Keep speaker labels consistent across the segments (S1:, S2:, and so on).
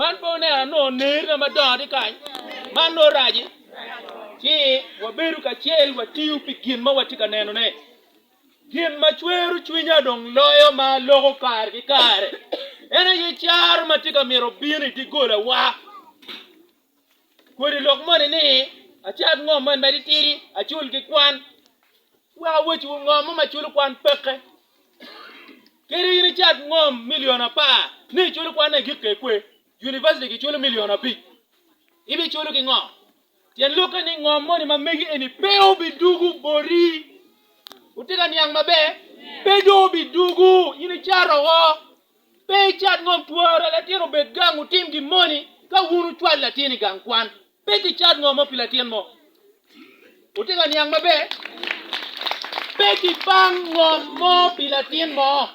S1: man po ne no ner na madon kai man no raji ti waberu ka chiel watiu pikin ma watika neno ne gin ma chweru chwinya dong loyo ma logo kar gi kare ene yi char matika miro bini ti gola wa kodi lok mone ni achat ngom man mari tiri achul gi kwan wa wuchu ngom ma chul kwan peke kiri ni chat ngom miliona pa ni chul kwan ne gikke kwe university gi chul miliona pi ibi chul gi ngom tien luka ni ngom mone ma megi eni peo bidugu bori utika niang mabe pedo bidugu ini charo wo pe chat ngom puara la tiro bet gang utim gi moni ka wunu chwal la tini gang kwan pe ti chat ngom mo pilatien mo utika niang mabe pe ti pang ngom mo pilatien mo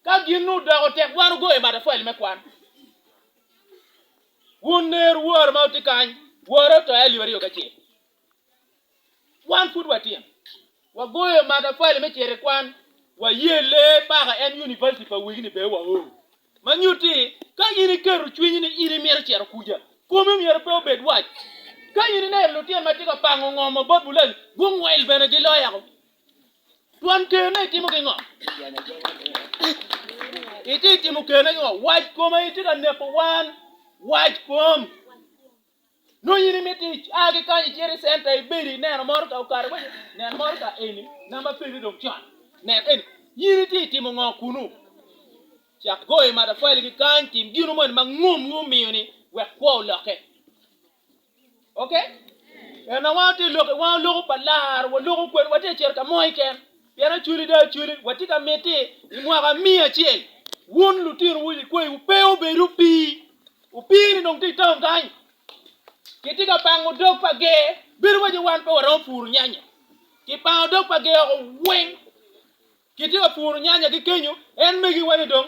S1: ka ginu da otek waru go e mada foil me kwan wuner wor ma utikan woro to ali wari okachi 1 foot watien wa goyo mada foil me chere kwan wa yele paga en university pa wigi ni be wa o manyuti ka yini keru chwinyi ni iri mer chere kuja komi mer pe obed wach ka yini ne lutien matika pango ngomo bobulen gungwel bene gi loya ko tuan kene timo ke ngo iti timo kene ngo wach koma iti ka nepo wan wach kom no yini meti agi kanyi chere center ibiri neno mor ka ukare we neno mor ka eni namba pili dong chan nen eni yini ti timo ngo kunu chak goy mada foil gi kan tim ginu mon ma ngum miuni we ko loke okay ena wati loke wa logo palar wa logo kwen wate cher ka moy ken yana chuli da chuli watika meti imwa mia chiel won lutir wuli kwe upeo beru pi upiri dong ti tong kan kitika pango dok page biru waje wan pa waro furu nyanya ki pango dok page wen kitika furu nyanya ki kenyu en megi wani dong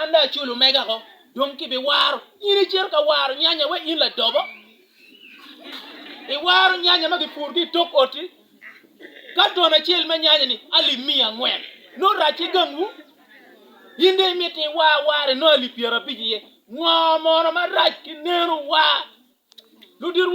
S1: anda chulu mega ko dong ki be waru ini cher ka waru nyanya we in la dobo e waru nyanya magi furu ki tok oti ka dona chel me nyanya ni ali mia ngwen no rachi gangu yinde meti wa ware no ali piera biji ye ngomo no marach ki neru wa ludir